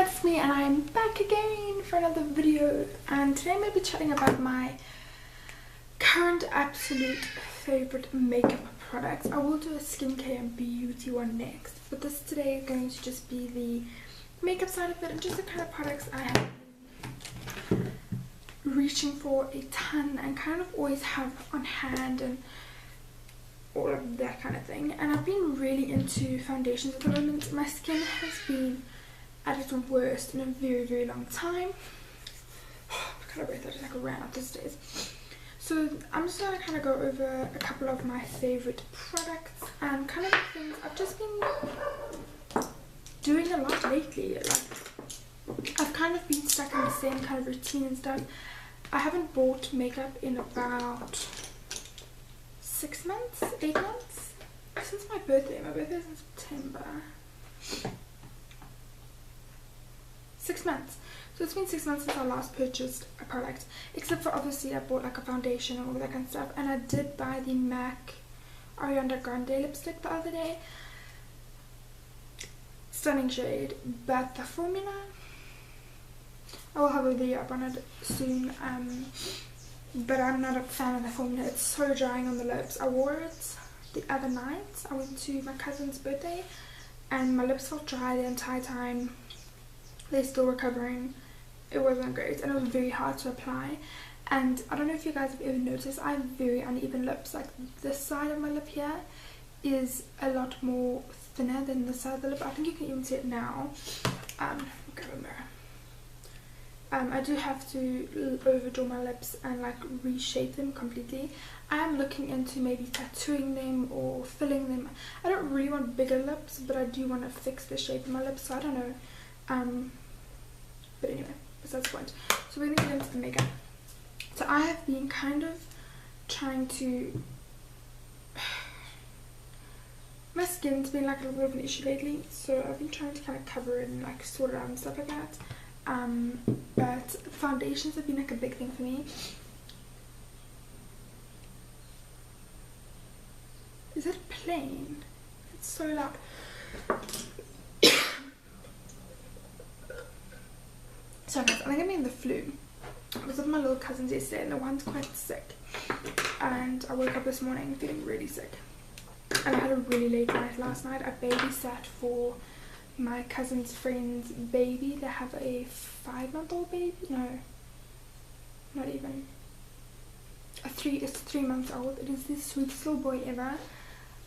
it's me and I'm back again for another video, and today I'm going to be chatting about my current absolute favorite makeup products. I will do a skincare and beauty one next, but this today is going to just be the makeup side of it and just the kind of products I have been reaching for a ton and kind of always have on hand and all of that kind of thing. And I've been really into foundations at the moment. My skin has been at its worst in a very long time. I kind of breath, I just like ran up the stairs. So I'm just gonna kind of go over a couple of my favorite products and kind of the things I've just been doing a lot lately. Like, I've kind of been stuck in the same kind of routine and stuff. I haven't bought makeup in about 6 months, 8 months since my birthday. My birthday is in September. 6 months. So it's been 6 months since I last purchased a product, except for obviously I bought like a foundation and all that kind of stuff. And I did buy the MAC Ariana Grande lipstick the other day. Stunning shade, but the formula, I will have a video up on it soon. But I'm not a fan of the formula. It's so drying on the lips. I wore it the other night. I went to my cousin's birthday and my lips felt dry the entire time. They're still recovering. It wasn't great and it was very hard to apply. And I don't know if you guys have ever noticed, I have very uneven lips. Like this side of my lip here is a lot more thinner than this side of the lip. I think you can even see it now. Grab a mirror. I do have to overdraw my lips and like reshape them completely. I am looking into maybe tattooing them or filling them. I don't really want bigger lips, but I do want to fix the shape of my lips, so I don't know. But anyway, besides the point. So we're going to get into the makeup. So I have been kind of trying to... my skin's been like a little bit of an issue lately, so I've been trying to kind of cover it and like sort it out and stuff like that. But foundations have been like a big thing for me. Is it plain? It's so loud. So guys, I think I'm getting the flu. I was with my little cousins yesterday and the one's quite sick. And I woke up this morning feeling really sick. And I had a really late night last night. I babysat for my cousin's friend's baby. They have a 5-month-old baby. No, not even. It's 3 months old. It is the sweetest little boy ever.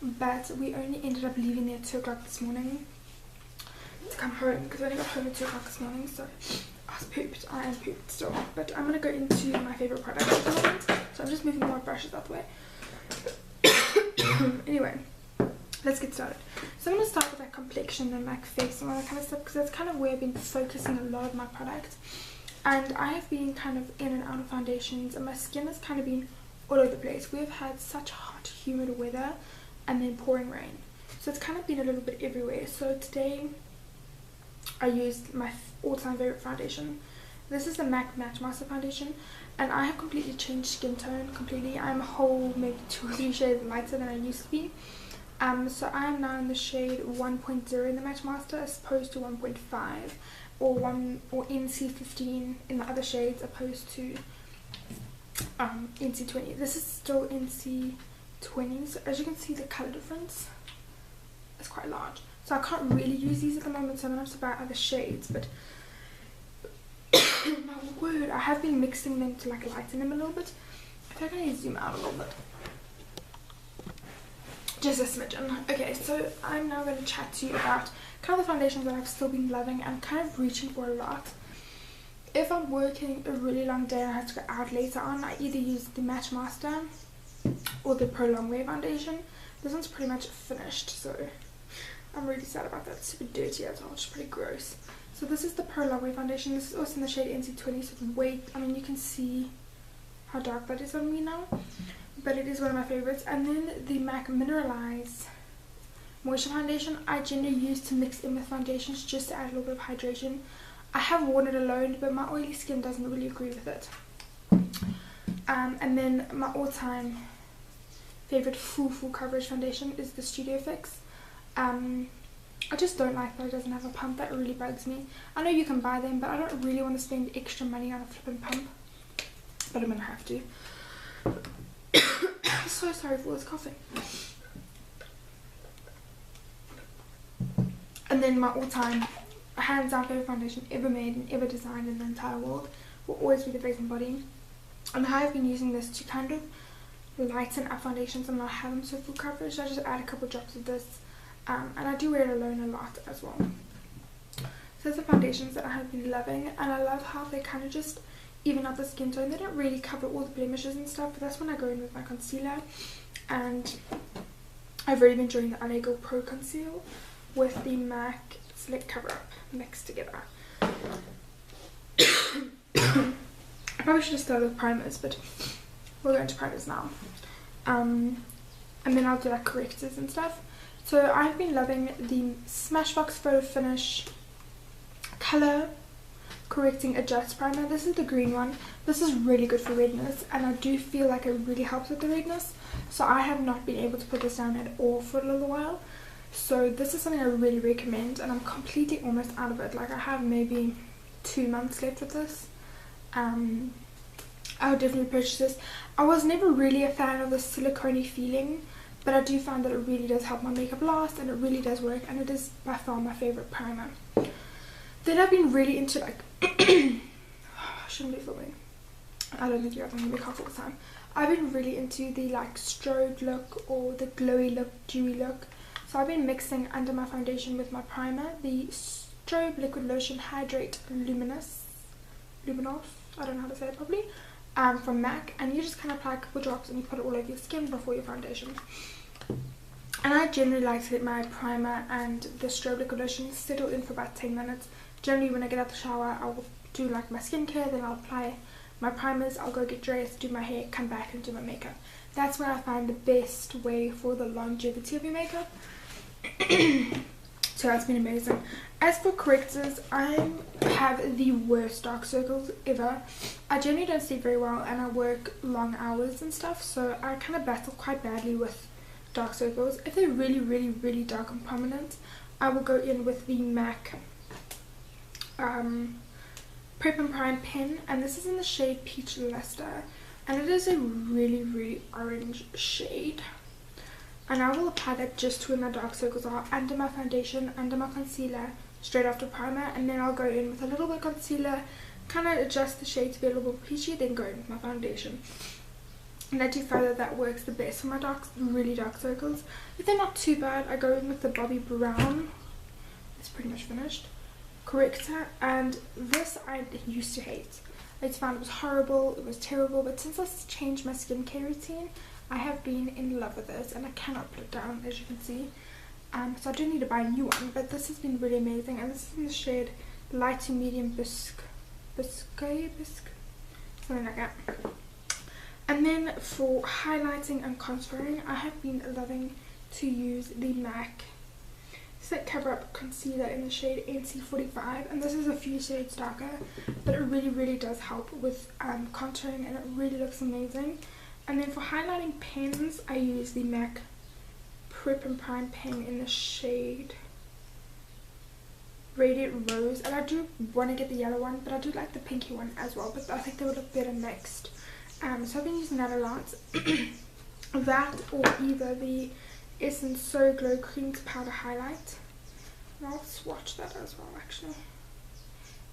But we only ended up leaving there at 2 o'clock this morning to come home, because I only got home at 2 o'clock this morning. So I was pooped. I am pooped still. But I'm going to go into my favourite product at the moment. So I'm just moving more brushes out the way. Anyway, let's get started. So I'm going to start with like complexion and like face and all that kind of stuff, because that's kind of where I've been focusing a lot of my products. And I have been kind of in and out of foundations and my skin has kind of been all over the place. We've had such hot, humid weather and then pouring rain. So it's kind of been a little bit everywhere. So today I used my all-time favorite foundation. This is the MAC Match Master foundation, and I have completely changed skin tone completely. I'm a whole maybe 2 or 3 shades lighter than I used to be. So I am now in the shade 1.0 in the Match Master as opposed to 1.5 or NC15 in the other shades opposed to NC20. This is still NC20, so as you can see the color difference is quite large. So I can't really use these at the moment, so I'm going to have to buy other shades, but my word, I have been mixing them to like lighten them a little bit. I think I need to zoom out a little bit. Just a smidgen. Okay, so I'm now going to chat to you about kind of the foundations that I've still been loving and kind of reaching for a lot. If I'm working a really long day and I have to go out later on, I either use the Match Master or the Pro Longwear foundation. This one's pretty much finished, so I'm really sad about that. It's super dirty as well, which is pretty gross. So this is the Pro Longwear foundation. This is also in the shade NC20, so it's way, I mean you can see how dark that is on me now, but it is one of my favorites. And then the MAC Mineralize Moisture Foundation, I generally use to mix in with foundations just to add a little bit of hydration. I have worn it alone, but my oily skin doesn't really agree with it. And then my all-time favorite full coverage foundation is the Studio Fix. I just don't like that it doesn't have a pump. That really bugs me. I know you can buy them, but I don't really want to spend extra money on a flipping pump. But I'm gonna have to. So sorry for this coughing. And then my all-time, hands down favorite foundation ever made and ever designed in the entire world will always be the Face and Body. And I have been using this to kind of lighten up foundations and not have them so full coverage. I just add a couple drops of this, and I do wear it alone a lot as well. So those are foundations that I have been loving, and I love how they kind of just even out the skin tone. They don't really cover all the blemishes and stuff, but that's when I go in with my concealer. And I've really been enjoying the Unable Pro Conceal with the MAC Select Cover Up mixed together. I probably should have started with primers, but we're going to primers now. And then I'll do like correctors and stuff. So I've been loving the Smashbox Photo Finish Color Correcting Adjust Primer. This is the green one. This is really good for redness, and I do feel like it really helps with the redness. So I have not been able to put this down at all for a little while. So this is something I really recommend, and I'm completely almost out of it. Like I have maybe 2 months left with this. I would definitely purchase this. I was never really a fan of the silicone feeling, but I do find that it really does help my makeup last, and it really does work, and it is by far my favorite primer. Then I've been really into like I shouldn't be filming. I don't think you're having me cough all the time. I've been really into the like strobe look or the glowy look, dewy look. So I've been mixing under my foundation with my primer the Strobe Liquid Lotion Hydrate Luminous, I don't know how to say it properly, from MAC, and you just kind of apply a couple drops and you put it all over your skin before your foundation. And I generally like to let my primer and the Strobe Liquid Lotion settle in for about 10 minutes. Generally when I get out the shower I will do like my skincare, then I'll apply my primers, I'll go get dressed, do my hair, come back and do my makeup. That's where I find the best way for the longevity of your makeup. So that's been amazing. As for correctors, I have the worst dark circles ever. I generally don't sleep very well and I work long hours and stuff, so I kind of battle quite badly with dark circles. If they're really, really, really dark and prominent, I will go in with the MAC Prep and Prime pen, and this is in the shade Peach Luster, and it is a really, really orange shade. And I will apply that just to where my dark circles are, under my foundation, under my concealer, straight after primer, and then I'll go in with a little bit of concealer, kind of adjust the shade to be a little bit peachy, then go in with my foundation. And I do find that that works the best for my really dark circles. If they're not too bad, I go in with the Bobbi Brown, it's pretty much finished, corrector, and this I used to hate. I just found it was horrible, it was terrible, but since I've changed my skincare routine, I have been in love with this and I cannot put it down, as you can see. So I do need to buy a new one, but this has been really amazing, and this is in the shade light to medium bisque, something like that. And then for highlighting and contouring, I have been loving to use the MAC Set Cover Up Concealer in the shade NC45, and this is a few shades darker, but it really, really does help with contouring, and it really looks amazing. And then for highlighting pens, I use the MAC Prep and Prime pen in the shade Radiant Rose, and I do want to get the yellow one, but I do like the pinky one as well, but I think they would look better mixed. So I've been using that a lot. That or either the Essence So Glow Creams Powder Highlight. And I'll swatch that as well actually.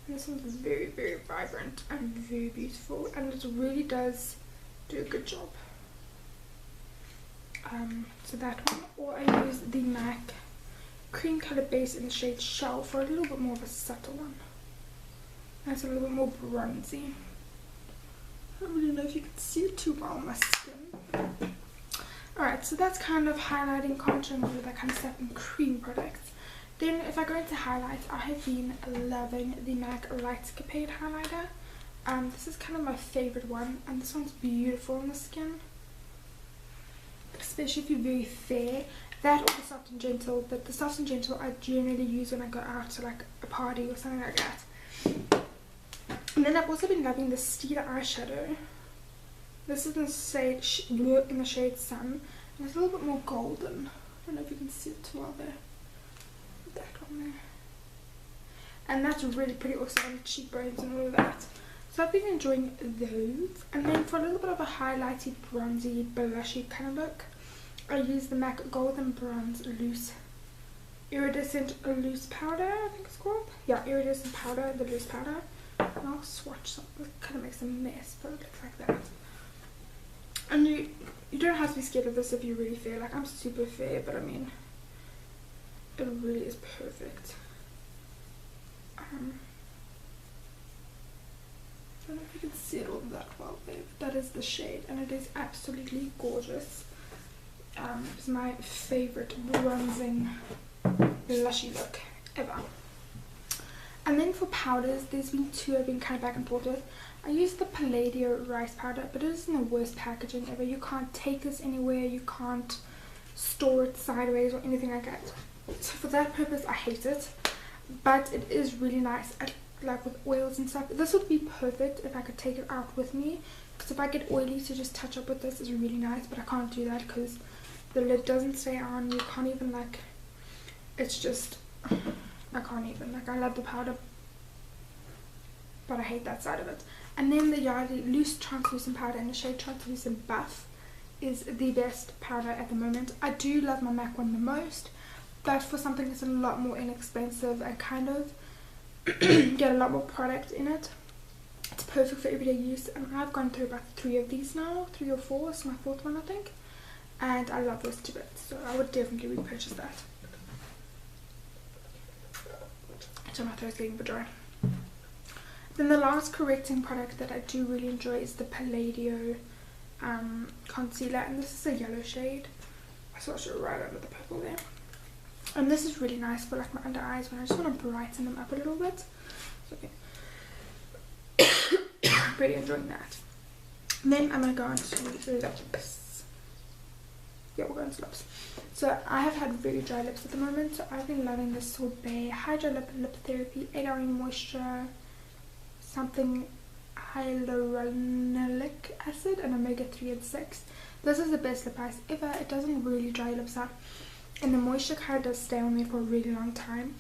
And this one's very, very vibrant and very beautiful, and it really does do a good job. So that one, or I use the MAC Cream Color Base in the shade Shell for a little bit more of a subtle one. That's a little bit more bronzy. I don't really know if you can see it too well on my skin. Alright, so that's kind of highlighting, contouring, all of that kind of stuff, and cream products. Then if I go into highlights, I have been loving the MAC Lightscapade highlighter. This is kind of my favorite one, and this one's beautiful on the skin, especially if you're very fair. That or the Soft and Gentle, but the Soft and Gentle I generally use when I go out to like a party or something like that. And then I've also been loving the Stila eyeshadow. This is in the shade Sun, and it's a little bit more golden. I don't know if you can see it too well there. on there. And that's really pretty also on the cheekbones and all of that. So I've been enjoying those. And then for a little bit of a highlighty, bronzy, blushy kind of look, I use the MAC Golden Bronze Loose Iridescent Loose Powder, I think it's called. Yeah, Iridescent Powder, the loose powder. And I'll swatch some. It kind of makes a mess, but it looks like that. And you don't have to be scared of this if you're really fair. Like, I'm super fair, but I mean, it really is perfect. I don't know if you can see it all that well there, but that is the shade, and it is absolutely gorgeous. It's my favorite bronzing blushy look ever. And then for powders, there's been two I've been kind of back and forth with. I use the Palladio rice powder, but it is in the worst packaging ever. You can't take this anywhere, you can't store it sideways or anything like that. So for that purpose, I hate it. But it is really nice, like with oils and stuff. This would be perfect if I could take it out with me, because if I get oily, to just touch up with this is really nice. But I can't do that because the lid doesn't stay on. You can't even, like, it's just, I can't even, like, I love the powder, but I hate that side of it. And then the Yardley Loose Translucent Powder in the shade Translucent Buff is the best powder at the moment. I do love my MAC one the most, but for something that's a lot more inexpensive and kind of get a lot more product in it, it's perfect for everyday use. And I've gone through about 3 of these now, 3 or 4, it's my 4th one I think, and I love this to bits, so I would definitely repurchase that. So my throat's getting a bit dry. Then the last correcting product that I do really enjoy is the Palladio concealer, and this is a yellow shade. I swatched it right under the purple there. And this is really nice for like my under eyes when I just want to brighten them up a little bit. So, okay. Really enjoying that. And then I'm going to go on to lips. Yeah, we'll go into lips. So I have had really dry lips at the moment, so I've been loving this Sorbet Hydra Lip Therapy 8 Hour Moisture something hyaluronic acid and omega-3 and 6. This is the best lip ice ever. It doesn't really dry your lips out, and the moisture kind of does stay on there for a really long time.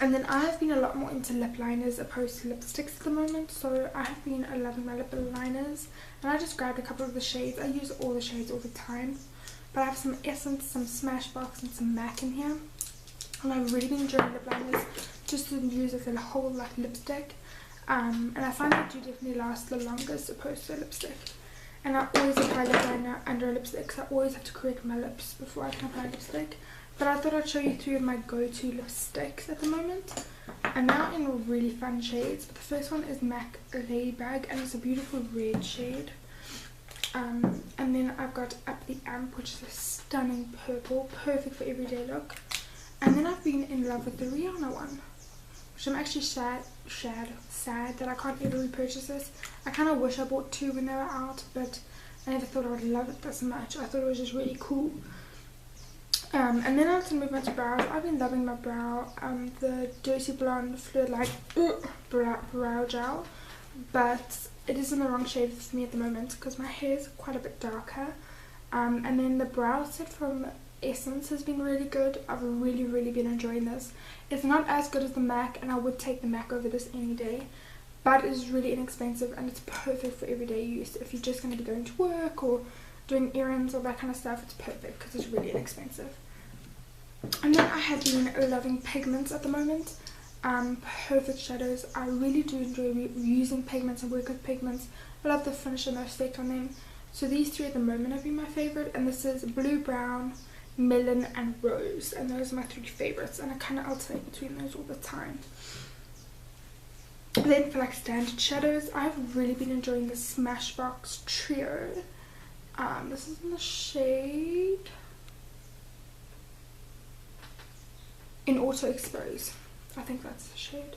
And then I have been a lot more into lip liners opposed to lipsticks at the moment, so I have been loving my lip liners, and I just grabbed a couple of the shades. I use all the shades all the time, but I have some Essence, some Smashbox and some MAC in here, and I've really been enjoying lip liners just to use as a whole like lipstick. And I find they do definitely last the longest opposed to a lipstick. And I always apply lip liner under a lipstick, because I always have to correct my lips before I can apply lipstick. But I thought I'd show you 3 of my go-to lipsticks at the moment, and now in really fun shades. But the first one is MAC Ladybug, and it's a beautiful red shade. And then I've got Up the Amp, which is a stunning purple, perfect for everyday look. And then I've been in love with the Rihanna one, which I'm actually sad that I can't ever repurchase this. I kind of wish I bought 2 when they were out, but I never thought I would love it this much. I thought it was just really cool. And then I have to move on to brows. I've been loving my brow, the Dirty Blonde Fluid Light brow gel, but it is in the wrong shade for me at the moment because my hair is quite a bit darker. And then the brow set from Essence has been really good. I've really been enjoying this. It's not as good as the MAC, and I would take the MAC over this any day, but it is really inexpensive and it's perfect for everyday use. If you're just going to be going to work or doing errands or that kind of stuff, it's perfect because it's really inexpensive. And then I have been loving pigments at the moment. Perfect shadows. I really do enjoy using pigments and work with pigments. I love the finish and the effect on them. So these 3 at the moment have been my favorite, and this is Blue, Brown, Melon and Rose, and those are my 3 favorites, and I kind of alternate between those all the time. Then for like standard shadows, I've really been enjoying the Smashbox Trio. This is in the shade in Auto Expose. I think that's the shade.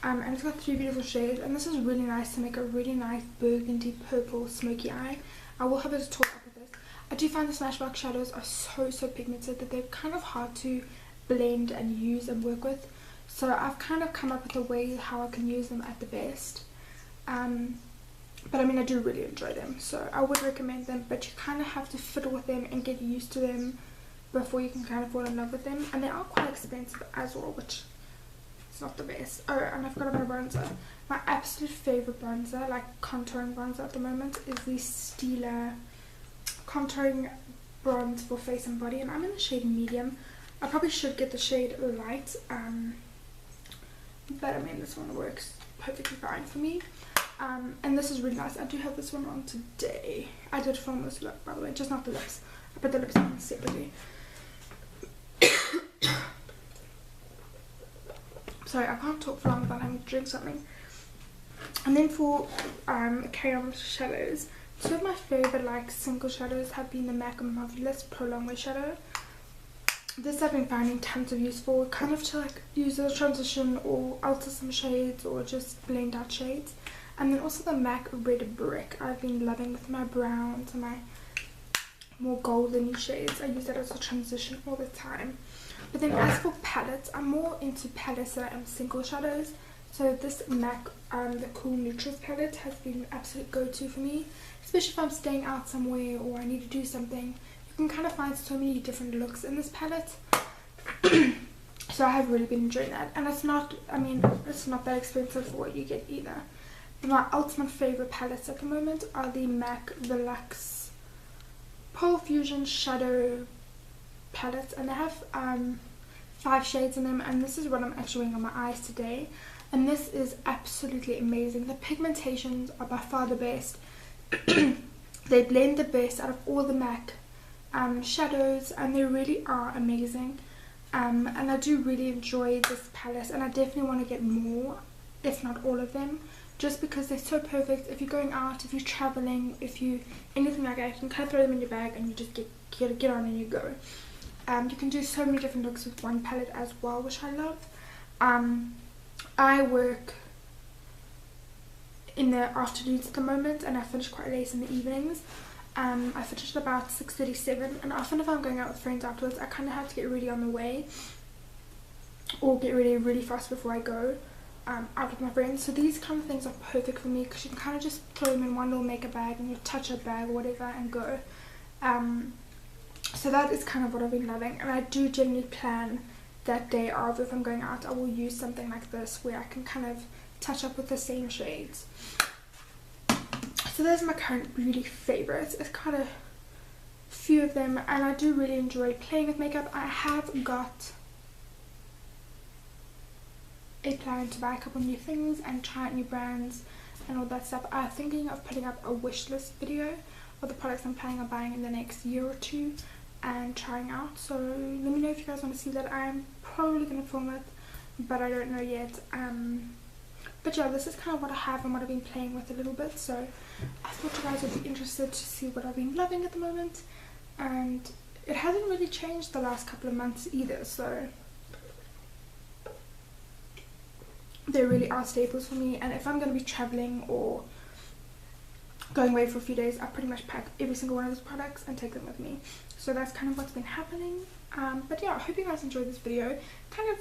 And it's got 3 beautiful shades, and this is really nice to make a really nice burgundy purple smoky eye. I will have a talk up with this. I do find the Smashbox shadows are so pigmented that they're kind of hard to blend and use and work with. So I've kind of come up with a way how I can use them at the best. But I mean, I do really enjoy them, so I would recommend them, but you kind of have to fiddle with them and get used to them before you can kind of fall in love with them, and they are quite expensive as well, which is not the best. Oh, and I forgot about a bronzer. My absolute favorite bronzer, like contouring bronzer at the moment, is the Stila contouring bronze for face and body, and I'm in the shade medium. I probably should get the shade light, but I mean this one works perfectly fine for me. And this is really nice. I do have this one on today. I did film this look, by the way, just not the lips. I put the lips on separately. Sorry, I can't talk for long without having to drink something. And then for crayon shadows, two of my favorite like single shadows have been the MAC Marvelous Pro Longwear shadow. This I've been finding tons of use for, kind of to like use as a transition or alter some shades or just blend out shades. And then also the MAC Red Brick I've been loving with my browns and my more golden shades. I use that as a transition all the time. But then as for palettes, I'm more into palettes that I am single shadows. So this MAC the Cool Neutrals palette has been an absolute go-to for me, especially if I'm staying out somewhere or I need to do something. You can kind of find so many different looks in this palette. So I have really been enjoying that, and it's not, I mean, it's not that expensive for what you get either. But my ultimate favorite palettes at the moment are the MAC Velux Pole Fusion Shadow palettes, and they have 5 shades in them, and this is what I'm actually wearing on my eyes today. And this is absolutely amazing. The pigmentations are by far the best. They blend the best out of all the MAC shadows, and they really are amazing. And I do really enjoy this palette, and I definitely want to get more, if not all of them, just because they're so perfect. If you're going out, if you're traveling, if you anything like that, you can kind of throw them in your bag and you just get on and you go. You can do so many different looks with one palette as well, which I love. I work in the afternoons at the moment, and I finish quite late in the evenings. I finished at about 6:37, and often if I'm going out with friends afterwards, I kind of have to get ready on the way or get ready really fast before I go out with my friends. So these kind of things are perfect for me because you can kind of just throw them in one little makeup bag and your touch-up bag or whatever and go. So that is kind of what I've been loving, and I do generally plan that day of, if I'm going out, I will use something like this where I can kind of touch up with the same shades. So those are my current beauty favorites. It's kind of few of them, and I do really enjoy playing with makeup. I have got a plan to buy a couple new things and try out new brands and all that stuff. I'm thinking of putting up a wish list video of the products I'm planning on buying in the next year or two and trying out. So let me know if you guys want to see that. I'm probably going to film it, but I don't know yet. But yeah, this is kind of what I have and what I've been playing with a little bit. So I thought you guys would be interested to see what I've been loving at the moment. And it hasn't really changed the last couple of months either, so they really are staples for me. And if I'm going to be traveling or going away for a few days, I pretty much pack every single one of those products and take them with me. So that's kind of what's been happening. But yeah, I hope you guys enjoyed this video. Kind of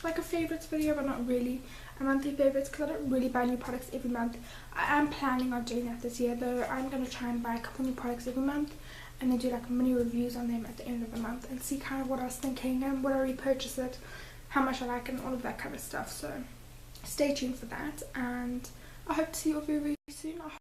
like a favorites video, but not really a monthly favorites, because I don't really buy new products every month. I am planning on doing that this year though. I'm going to try and buy a couple new products every month and then do like mini reviews on them at the end of the month and see kind of what I was thinking and would I repurchase it, how much I like, and all of that kind of stuff. So stay tuned for that, and I hope to see you all very, very soon.